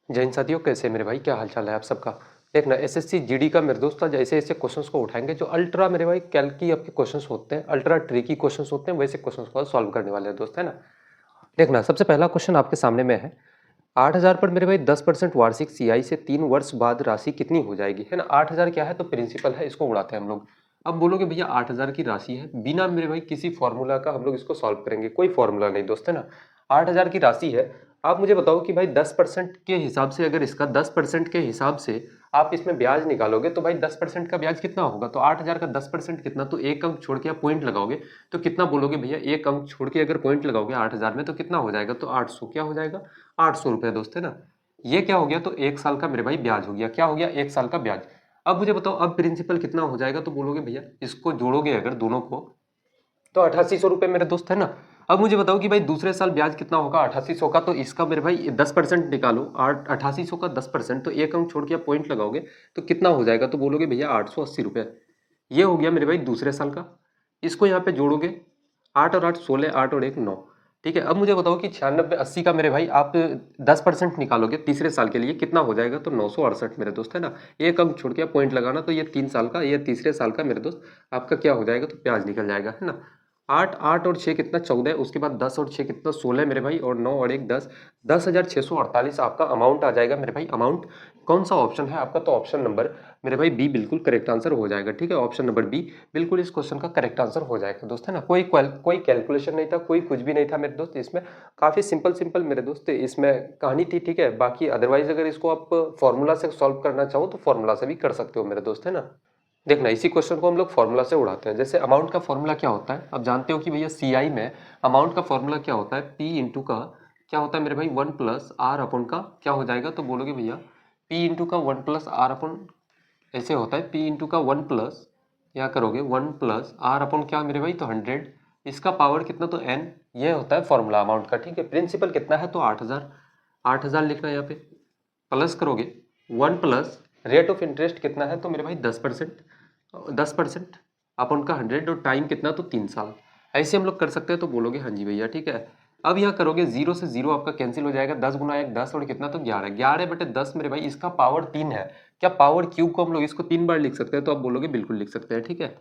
जय हिंद साथियों, कैसे मेरे भाई, क्या हाल चाल है आप सबका। देखना एसएससी जीडी का मेरे दोस्त आज ऐसे ऐसे क्वेश्चंस को उठाएंगे जो अल्ट्रा मेरे भाई कैल की आपके क्वेश्चंस होते हैं, अल्ट्रा ट्रिकी क्वेश्चंस होते हैं, वैसे क्वेश्चंस को सॉल्व करने वाले हैं दोस्त, है ना। देखना सबसे पहला क्वेश्चन आपके सामने में है। 8,000 पर मेरे भाई 10% वार्षिक सीआई से 3 वर्ष बाद राशि कितनी हो जाएगी, है ना। 8,000 क्या है, तो प्रिंसिपल है, इसको उड़ाते हैं हम लोग। अब बोलोगे भैया 8,000 की राशि है, बिना मेरे भाई किसी फॉर्मूला का हम लोग इसको सॉल्व करेंगे, कोई फॉर्मूला नहीं दोस्त, है ना। 8,000 की राशि है। आप मुझे बताओ कि भाई 10% के हिसाब से, अगर इसका 10% के हिसाब से आप इसमें ब्याज निकालोगे तो भाई 10% का ब्याज कितना होगा, तो 8,000 का 10% कितना, तो एक अंक छोड़ के आप पॉइंट लगाओगे तो कितना बोलोगे भैया, एक अंक छोड़ के अगर पॉइंट लगाओगे 8,000 में तो कितना हो जाएगा, तो 800 क्या हो जाएगा, 800 रुपये दोस्त, है ना। ये क्या हो गया, तो एक साल का मेरे भाई ब्याज हो गया, क्या हो गया, एक साल का ब्याज। अब मुझे बताओ अब प्रिंसिपल कितना हो जाएगा, तो बोलोगे भैया इसको जोड़ोगे अगर दोनों को तो 8,800 रुपये मेरे दोस्त, है ना। अब मुझे बताओ कि भाई दूसरे साल ब्याज कितना होगा 8,800 का, तो इसका मेरे भाई 10% निकालो, 8,800 का 10%, तो एक अंक छोड़ के आप पॉइंट लगाओगे तो कितना हो जाएगा, तो बोलोगे भैया 880 रुपये। ये हो गया मेरे भाई दूसरे साल का। इसको यहाँ पे जोड़ोगे, 8 और 8 16, 8 और 1 9। ठीक है, अब मुझे बताओ कि 96 80 का मेरे भाई आप 10% निकालोगे तीसरे साल के लिए कितना हो जाएगा, तो 968 मेरे दोस्त, है ना। एक अंक छोड़ के आप पॉइंट लगाना, तो ये 3 साल का, ये तीसरे साल का मेरे दोस्त आपका क्या हो जाएगा, तो ब्याज निकल जाएगा, है ना। 8 8 और 6 कितना 14, उसके बाद 10 और 6 कितना 16 मेरे भाई, और 9 और 1 10, 10,648 आपका अमाउंट आ जाएगा मेरे भाई। अमाउंट कौन सा ऑप्शन है आपका, तो ऑप्शन नंबर मेरे भाई बी बिल्कुल करेक्ट आंसर हो जाएगा। ठीक है, ऑप्शन नंबर बी बिल्कुल इस क्वेश्चन का करेक्ट आंसर हो जाएगा दोस्त, है ना। कोई कैलकुलेशन नहीं था, कोई कुछ भी नहीं था मेरे दोस्त, इसमें काफी सिंपल सिंपल मेरे दोस्त इसमें कहानी थी। ठीक है, बाकी अदरवाइज अगर इसको आप फॉर्मूला से सॉल्व करना चाहो तो फॉर्मूला से भी कर सकते हो मेरे दोस्त, है ना। देखना इसी क्वेश्चन को हम लोग फॉर्मूला से उड़ाते हैं। जैसे अमाउंट का फॉर्मूला क्या होता है, अब जानते हो कि भैया सीआई में अमाउंट का फॉर्मूला क्या होता है, पी इंटू का क्या होता है मेरे भाई 1 + R अपन का क्या हो जाएगा, तो बोलोगे भैया पी इंटू का 1 + R अपन ऐसे होता है, पी इंटू का 1 क्या करोगे 1 + R अपन क्या मेरे भाई, तो 100, इसका पावर कितना, तो n, ये होता है फॉर्मूला अमाउंट का। ठीक है, प्रिंसिपल कितना है, तो 8,000, 8,000 लिखना है यहाँ पे, प्लस करोगे 1 + रेट ऑफ इंटरेस्ट कितना है, तो मेरे भाई 10%, 10% अपन का 100, और टाइम कितना, तो 3 साल। ऐसे हम लोग कर सकते हैं, तो बोलोगे हाँ जी भैया। ठीक है, अब यहाँ करोगे 0 से 0 आपका कैंसिल हो जाएगा, 10 गुना 1 10, और कितना, तो 11, 11/10 मेरे भाई, इसका पावर 3 है। क्या पावर क्यूब को हम लोग इसको 3 बार लिख सकते हैं, तो आप बोलोगे बिल्कुल लिख सकते हैं। ठीक है,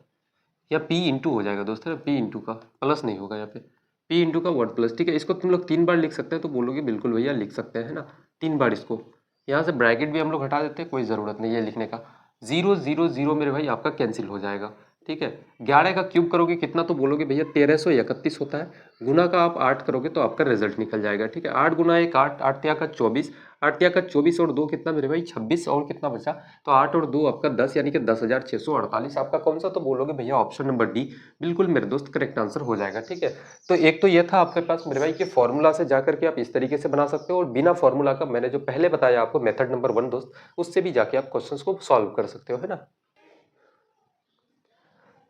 या पी इंटू हो जाएगा दोस्त, है पी इंटू का, प्लस नहीं होगा यहाँ पे, पी इंटू का 1 +। ठीक है, इसको तुम लोग 3 बार लिख सकते हैं, तो बोलोगे बिल्कुल भैया लिख सकते हैं, है ना। 3 बार इसको, यहाँ से ब्रैकेट भी हम लोग हटा देते हैं, कोई ज़रूरत नहीं है लिखने का। 0 0 0 मेरे भाई आपका कैंसिल हो जाएगा। ठीक है, 11 का क्यूब करोगे कितना, तो बोलोगे भैया 1331 होता है, गुना का आप 8 करोगे तो आपका रिजल्ट निकल जाएगा। ठीक है, 8 गुना 1 8, 8 तिया का 24, 8 तिया का 24 और 2 कितना मेरे भाई 26, और कितना बचा, तो 8 और 2 आपका 10, यानी कि 10,648 आपका कौन सा, तो बोलोगे भैया ऑप्शन नंबर डी बिल्कुल मेरे दोस्त करेक्ट आंसर हो जाएगा। ठीक है, तो एक तो ये था आपके पास मेरे भाई कि फॉर्मूला से जाकर के आप इस तरीके से बना सकते हो, और बिना फॉर्मूला का मैंने जो पहले बताया आपको मेथड नंबर 1 दोस्त, उससे भी जाके आप क्वेश्चंस को सॉल्व कर सकते हो, है ना।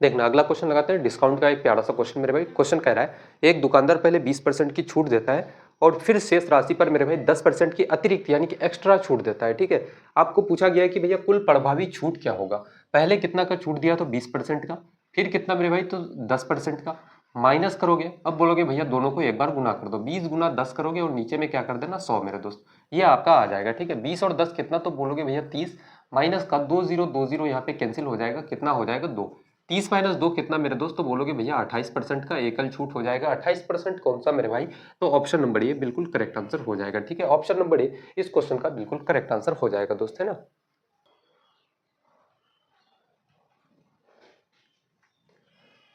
देखना अगला क्वेश्चन लगाते हैं, डिस्काउंट का एक प्यारा सा क्वेश्चन मेरे भाई। क्वेश्चन कह रहा है एक दुकानदार पहले 20% की छूट देता है और फिर शेष राशि पर मेरे भाई 10% की अतिरिक्त यानी कि एक्स्ट्रा छूट देता है। ठीक है, आपको पूछा गया है कि भैया कुल प्रभावी छूट क्या होगा। पहले कितना का छूट दिया, तो 20% का, फिर कितना मेरे भाई, तो 10% का, माइनस करोगे। अब बोलोगे भैया दोनों को एक बार गुना कर दो, 20 गुना 10 करोगे और नीचे में क्या कर देना 100 मेरे दोस्त, ये आपका आ जाएगा। ठीक है, 20 और 10 कितना, तो बोलोगे भैया 30, माइनस का 2 0 यहाँ पे कैंसिल हो जाएगा, कितना हो जाएगा 2, 30 - 2 कितना मेरे दोस्त, तो बोलोगे भैया 28% का एकल छूट हो जाएगा। 28% कौन सा मेरे भाई, तो ऑप्शन नंबर ए बिल्कुल करेक्ट आंसर हो जाएगा। ठीक है, ऑप्शन नंबर ए इस क्वेश्चन का बिल्कुल करेक्ट आंसर हो जाएगा दोस्त, है ना।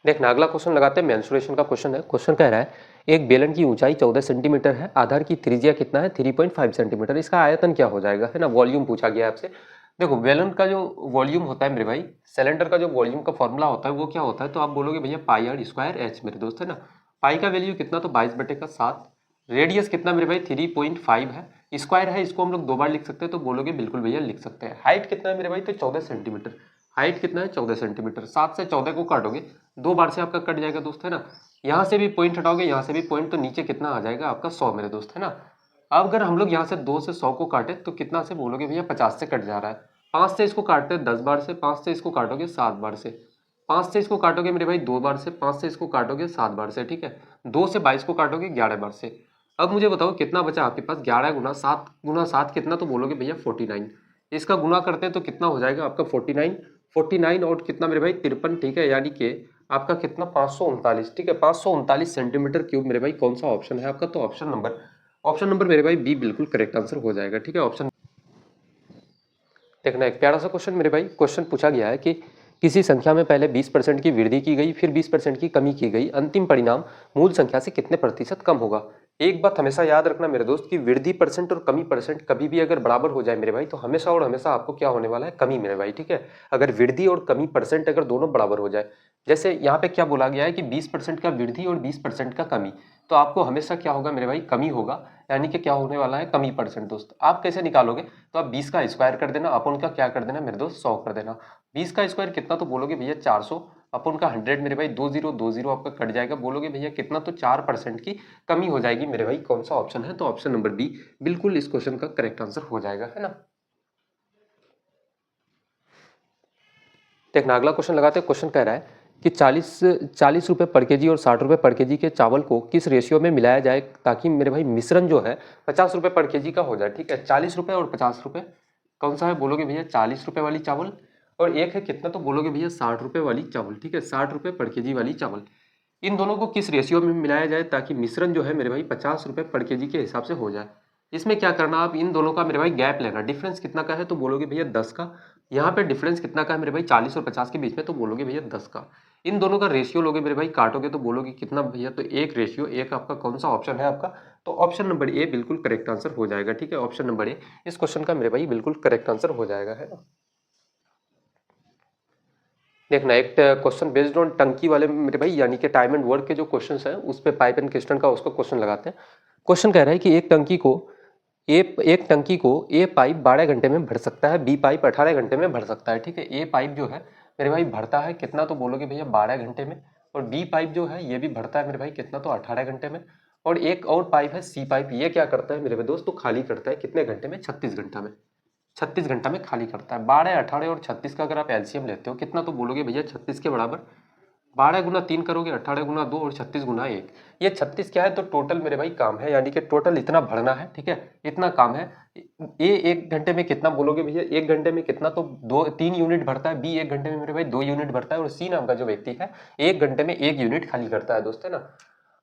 देखना अगला क्वेश्चन लगाते हैं, मेंसुरेशन का क्वेश्चन है। क्वेश्चन कह रहा है एक बेलन की ऊंचाई 14 सेंटीमीटर है, आधार की त्रिज्या कितना है 3.5 सेंटीमीटर, इसका आयतन क्या हो जाएगा, है ना। वॉल्यूम पूछा गया आपसे। देखो बेलन का जो वॉल्यूम होता है मेरे भाई, सिलेंडर का जो वॉल्यूम का फॉर्मूला होता है वो क्या होता है, तो आप बोलोगे भैया πr² मेरे दोस्त, है ना। पाई का वैल्यू कितना, तो 22/7, रेडियस कितना मेरे भाई 3.5 है, स्क्वायर है, इसको हम लोग 2 बार लिख सकते हैं, तो बोलोगे बिल्कुल भैया लिख सकते हैं। हाइट कितना है मेरे भाई, तो 14 सेंटीमीटर, हाइट कितना है 14 सेंटीमीटर, 7 से 14 को काटोगे 2 बार से आपका कट जाएगा दोस्त, है ना। यहाँ से भी पॉइंट हटाओगे, यहाँ से भी पॉइंट, तो नीचे कितना आ जाएगा आपका 100 मेरे दोस्त, है ना। अब अगर हम लोग यहाँ से 2 से 100 को काटे तो कितना से, बोलोगे भैया 50 से कट जा रहा है। 5 से इसको काटते हैं 10 बार से, 5 से इसको काटोगे 7 बार से, 5 से इसको काटोगे मेरे भाई 2 बार से, 5 से इसको काटोगे 7 बार से। ठीक है, 2 से 22 को काटोगे 11 बार से, अब मुझे बताओ कितना बचा आपके पास, 11 गुना 7 कितना, तो बोलोगे भैया 49। इसका गुना करते हैं तो कितना हो जाएगा आपका 49 और कितना मेरे भाई 53, ठीक है, यानी कि आपका कितना 539, ठीक है, 539 सेंटीमीटर क्यूब मेरे भाई कौन सा ऑप्शन है आपका, तो ऑप्शन नंबर मेरे भाई बी बिल्कुल करेक्ट आंसर हो जाएगा, ठीक है। ऑप्शन देखना, एक प्यारा सा क्वेश्चन मेरे भाई, क्वेश्चन पूछा गया है कि किसी संख्या में पहले 20% की वृद्धि की गई, फिर 20% की कमी की गई, अंतिम परिणाम मूल संख्या से कितने प्रतिशत कम होगा। एक बात हमेशा याद रखना मेरे दोस्त कि वृद्धि परसेंट और कमी परसेंट कभी भी अगर बराबर हो जाए मेरे भाई, तो हमेशा और हमेशा आपको क्या होने वाला है, कमी मेरे भाई, ठीक है। अगर वृद्धि और कमी परसेंट अगर दोनों बराबर हो जाए, जैसे यहाँ पे क्या बोला गया है कि 20% का वृद्धि और 20% का कमी, तो आपको हमेशा क्या होगा मेरे भाई, कमी होगा, यानी कि क्या होने वाला है, कमी परसेंट। दोस्त आप कैसे निकालोगे, तो आप 20 का स्क्वायर कर देना, अपन का क्या कर देना मेरे दोस्त, 100 कर देना। 20 का स्क्वायर कितना, तो बोलोगे भैया 400, अपन का 100 मेरे भाई, 20 आपका कट जाएगा, बोलोगे भैया कितना, तो 4% की कमी हो जाएगी मेरे भाई। कौन सा ऑप्शन है, तो ऑप्शन नंबर बी बिल्कुल इस क्वेश्चन का करेक्ट आंसर हो जाएगा, है ना। देखना अगला क्वेश्चन लगाते हैं। क्वेश्चन कह रहा है कि 40 रुपए पर केजी और 60 रुपए पर केजी के चावल को किस रेशियो में मिलाया जाए ताकि मेरे भाई मिश्रण जो है 50 रुपए पर केजी का हो जाए, ठीक है। 40 रुपए और 50 रुपए कौन सा है, बोलोगे भैया 40 रुपए वाली चावल, और एक है कितना, तो बोलोगे भैया 60 रुपए वाली चावल, ठीक है, 60 रुपए पर केजी वाली चावल। इन दोनों को किस रेशियो में मिलाया जाए ताकि मिश्रण जो है मेरे भाई 50 रुपए पर केजी के हिसाब से हो जाए। इसमें क्या करना, आप इन दोनों का मेरे भाई गैप लेना, डिफरेंस कितना का है, तो बोलोगे भैया 10 का। यहाँ पे डिफरेंस कितना का है मेरे भाई, 40 और 50 के बीच में, तो बोलोगे भैया 10 का। इन दोनों का रेशियो लोगे मेरे भाई, काटोगे तो बोलोगे कितना भैया, तो एक रेशियो एक। आपका कौन सा ऑप्शन है आपका, तो ऑप्शन नंबर ए बिल्कुल करेक्ट आंसर हो जाएगा, ठीक है। ऑप्शन नंबर ए इस क्वेश्चन का मेरे भाई बिल्कुल करेक्ट आंसर हो जाएगा, है ना। देखना एक क्वेश्चन बेस्ड ऑन टंकी वाले मेरे भाई, यानी कि टाइम एंड वर्क के जो क्वेश्चंस हैं उस पे पाइप एंड क्रिस्टन का उसको क्वेश्चन लगाते हैं। क्वेश्चन कह रहा है कि एक टंकी को ए पाइप 12 घंटे में भर सकता है, बी पाइप 18 घंटे में भर सकता है, ठीक है। ए पाइप जो है मेरे भाई भरता है कितना, तो बोलोगे भैया 12 घंटे में, और बी पाइप जो है ये भी भरता है मेरे भाई कितना, तो 18 घंटे में। और एक और पाइप है सी पाइप, ये क्या करता है मेरे भाई दोस्त, तो खाली करता है कितने घंटे में, 36 घंटा में। 36 घंटा में खाली करता है। 12, 18 और 36 का अगर आप एलसीएम लेते हो कितना, तो बोलोगे भैया 36 के बराबर 12 गुना 3 करोगे, 18 गुना 2 और 36 गुना 1। ये 36 क्या है, तो टोटल मेरे भाई काम है, यानी कि टोटल इतना भरना है, ठीक है, इतना काम है। ए एक घंटे में कितना, बोलोगे भैया एक घंटे में कितना, तो 3 यूनिट भरता है। बी एक घंटे में मेरे भाई 2 यूनिट भरता है, और सी नाम का जो व्यक्ति है एक घंटे में 1 यूनिट खाली करता है, दोस्त, है ना।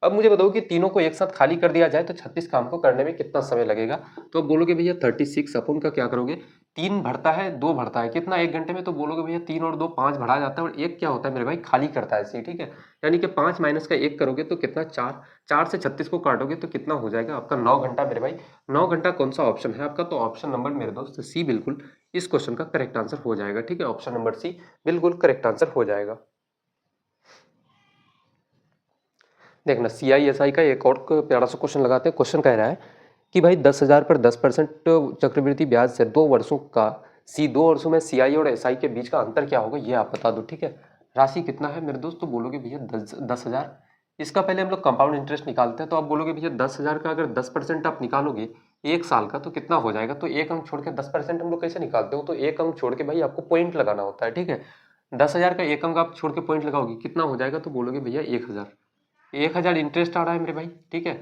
अब मुझे बताओ कि तीनों को एक साथ खाली कर दिया जाए तो 36 काम को करने में कितना समय लगेगा, तो बोलोगे भैया 36 अपन का क्या करोगे, 3 भरता है 2 भरता है कितना, 1 घंटे में, तो बोलोगे भैया 3 और 2 5 भरा जाता है, और एक क्या होता है मेरे भाई, खाली करता है सी, ठीक है। यानी कि 5 माइनस का 1 करोगे तो कितना, 4। 4 से 36 को काटोगे तो कितना हो जाएगा आपका, 9 घंटा मेरे भाई। 9 घंटा कौन सा ऑप्शन है आपका, तो ऑप्शन नंबर मेरे दोस्त सी बिल्कुल इस क्वेश्चन का करेक्ट आंसर हो जाएगा, ठीक है। ऑप्शन नंबर सी बिल्कुल करेक्ट आंसर हो जाएगा। देखना CISI का एक और प्यारा सा क्वेश्चन लगाते हैं। क्वेश्चन कह रहा है कि भाई 10,000 पर 10% चक्रवृद्धि ब्याज से 2 वर्षों का 2 वर्षों में CI और SI के बीच का अंतर क्या होगा, ये आप बता दो, ठीक है। राशि कितना है मेरे दोस्त, तो बोलोगे भैया 10,000। इसका पहले हम लोग कंपाउंड इंटरेस्ट निकालते हैं, तो आप बोलोगे भैया 10,000 का अगर 10% आप निकालोगे एक साल का, तो कितना हो जाएगा, तो एक अंक छोड़ के 10% हम लोग कैसे निकालते हो, तो एक अंक छोड़ के भाई आपको पॉइंट लगाना होता है, ठीक है। 10,000 का एक अंक आप छोड़ के पॉइंट लगाओगे कितना हो जाएगा, तो बोलोगे भैया 1,000। 1,000 इंटरेस्ट आ रहा है मेरे भाई, ठीक है।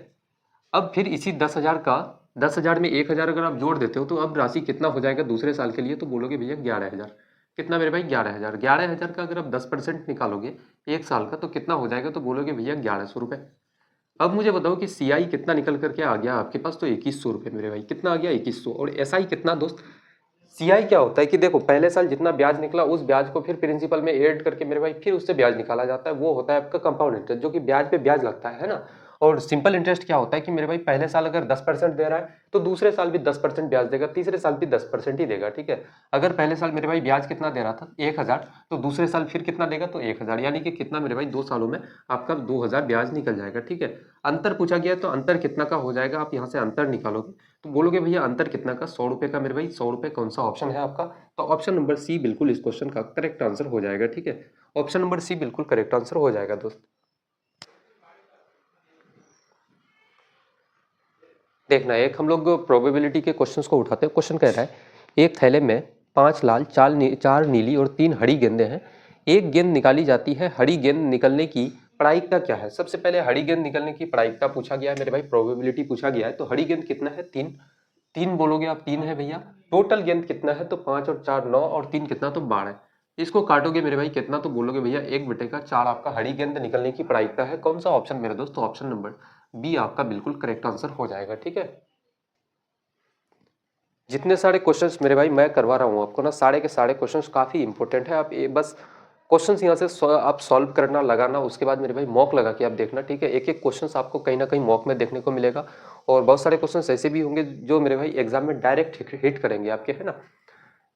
अब फिर इसी 10,000 में 1,000 अगर आप जोड़ देते हो तो अब राशि कितना हो जाएगा दूसरे साल के लिए, तो बोलोगे भैया 11,000। कितना मेरे भाई, 11,000। 11,000 का अगर आप 10% निकालोगे एक साल का, तो कितना हो जाएगा, तो बोलोगे भैया 1,100 रुपये। अब मुझे बताओ कि CI कितना निकल करके आ गया आपके पास, तो 2,100 रुपये मेरे भाई, कितना आ गया 2,100। और SI कितना दोस्त, CI क्या होता है कि देखो पहले साल जितना ब्याज निकला उस ब्याज को फिर प्रिंसिपल में ऐड करके मेरे भाई फिर उससे ब्याज निकाला जाता है, वो होता है आपका कंपाउंड इंटरेस्ट, जो कि ब्याज पे ब्याज लगता है ना। और सिंपल इंटरेस्ट क्या होता है कि मेरे भाई पहले साल अगर 10% दे रहा है तो दूसरे साल भी 10% ब्याज देगा, तीसरे साल भी 10% ही देगा, ठीक है। अगर पहले साल मेरे भाई ब्याज कितना दे रहा था 1,000, तो दूसरे साल फिर कितना देगा, तो 1,000, यानी कि कितना मेरे भाई 2 सालों में आपका 2,000 ब्याज निकल जाएगा, ठीक है। अंतर पूछा गया तो अंतर कितना का हो जाएगा, आप यहाँ से अंतर निकालोगे तो बोलोगे भैया अंतर कितना का, 100 रुपये का मेरे भाई। 100 रुपये कौन सा ऑप्शन है आपका, तो ऑप्शन नंबर सी बिल्कुल इस क्वेश्चन का करेक्ट आंसर हो जाएगा, ठीक है। ऑप्शन नंबर सी बिल्कुल करेक्ट आंसर हो जाएगा दोस्त। देखना एक हम लोग प्रोबेबिलिटी के क्वेश्चंस को उठाते हैं। क्वेश्चन कह रहा है एक थैले में 5 लाल 4 नीली और 3 हरी गेंदें हैं। एक गेंद निकाली जाती है, हरी गेंद निकलने की प्रायिकता क्या है? सबसे पहले हरी गेंद निकलने की प्रायिकता पूछा गया है मेरे भाई, प्रोबेबिलिटी पूछा गया है। तो हरी गेंद कितना है? 3, 3 बोलोगे आप, 3 है भैया। टोटल गेंद कितना है? तो 5 और 4 9 और 3 कितना? तो 12। इसको काटोगे मेरे भाई कितना? तो बोलोगे भैया 1/4 आपका हरी गेंद निकलने की प्रायिकता है। कौन सा ऑप्शन मेरे दोस्त? ऑप्शन नंबर बी आपका बिल्कुल करेक्ट आंसर हो जाएगा। ठीक है, जितने सारे क्वेश्चंस मेरे भाई मैं करवा रहा हूँ आपको ना, सारे के सारे क्वेश्चंस काफ़ी इंपॉर्टेंट है। आप ये बस क्वेश्चंस यहाँ से आप सॉल्व करना, लगाना, उसके बाद मेरे भाई मॉक लगा के आप देखना। ठीक है, एक एक क्वेश्चंस आपको कहीं ना कहीं मॉक में देखने को मिलेगा, और बहुत सारे क्वेश्चंस ऐसे भी होंगे जो मेरे भाई एग्जाम में डायरेक्ट हिट करेंगे आपके, है ना।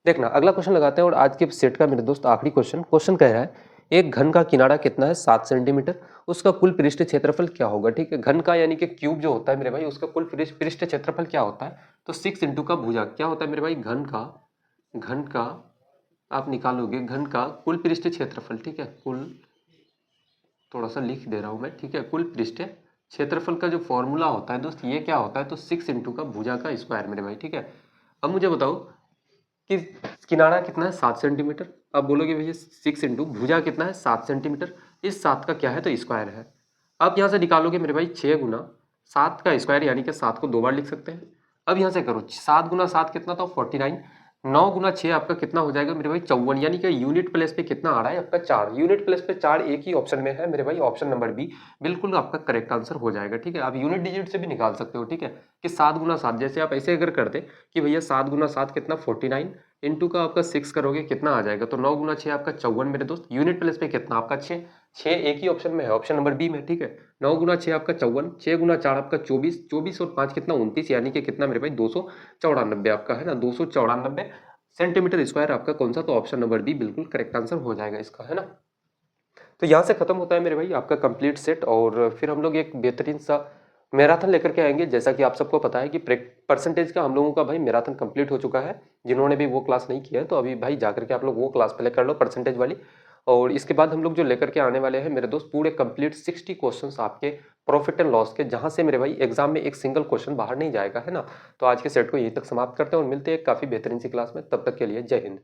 देखना, अगला क्वेश्चन लगाते हैं, और आज के सेट का मेरे दोस्त आखिरी क्वेश्चन। क्वेश्चन कह रहा है एक घन का किनारा कितना है? 7 सेंटीमीटर। उसका कुल पृष्ठ क्षेत्रफल क्या होगा? ठीक है, घन का यानी कि क्यूब जो होता है मेरे भाई, उसका कुल पृष्ठ क्षेत्रफल क्या होता है? तो 6 इंटू का भुजा क्या होता है मेरे भाई? घन का आप निकालोगे घन का कुल पृष्ठ क्षेत्रफल। ठीक है, कुल, थोड़ा सा लिख दे रहा हूं मैं। ठीक है, कुल पृष्ठ क्षेत्रफल का जो फॉर्मूला होता है दोस्त, ये क्या होता है? तो 6 इंटू का भुजा का स्क्वायर मेरे भाई। ठीक है, अब मुझे बताओ कि किनारा कितना है? 7 सेंटीमीटर। अब बोलोगे भैया 6 इंटू भुजा कितना है? 7 सेंटीमीटर। इस 7 का क्या है? तो स्क्वायर है। अब यहाँ से निकालोगे मेरे भाई 6 गुना 7 का स्क्वायर, यानी कि 7 को 2 बार लिख सकते हैं। अब यहाँ से करो 7 गुना 7 कितना? तो 49। 9 गुना 6 आपका कितना हो जाएगा मेरे भाई? 54, यानी कि यूनिट प्लेस पे कितना आ रहा है आपका? 4। यूनिट प्लेस पे 4 एक ही ऑप्शन में है मेरे भाई, ऑप्शन नंबर बी बिल्कुल आपका करेक्ट आंसर हो जाएगा। ठीक है, आप यूनिट डिजिट से भी निकाल सकते हो। ठीक है, कि 7 गुना 7, जैसे आप ऐसे अगर करते कि भैया 7 गुना 7 कितना? 49 इंटू का आपका 6 करोगे कितना आ जाएगा? तो 9 गुना 6 आपका 54 मेरे दोस्त। यूनिट प्लेस पे कितना आपका? 6। 6 एक ही ऑप्शन में है, ऑप्शन नंबर बी में। ठीक है, 9 गुना 6 आपका 54, 6 गुना 4 आपका 24, 24 और 5 कितना? 29, यानी कि कितना मेरे भाई? 294 आपका, है ना। 294 सेंटीमीटर स्क्वायर आपका कौन सा? तो ऑप्शन नंबर बी बिल्कुल करेक्ट आंसर हो जाएगा इसका, है ना। तो यहाँ से खत्म होता है मेरे भाई आपका कंप्लीट सेट, और फिर हम लोग एक बेहतरीन सा मैराथन लेकर के आएंगे। जैसा कि आप सबको पता है कि परसेंटेज का हम लोगों का भाई मैराथन कंप्लीट हो चुका है। जिन्होंने भी वो क्लास नहीं किया है, तो अभी भाई जाकर के आप लोग वो क्लास पहले कर लो, परसेंटेज वाली। और इसके बाद हम लोग जो लेकर के आने वाले हैं मेरे दोस्त, पूरे कंप्लीट 60 क्वेश्चंस आपके प्रॉफिट एंड लॉस के, जहां से मेरे भाई एग्जाम में एक सिंगल क्वेश्चन बाहर नहीं जाएगा, है ना। तो आज के सेट को यहीं तक समाप्त करते हैं, और मिलते हैं काफी बेहतरीन सी क्लास में। तब तक के लिए जय हिंद।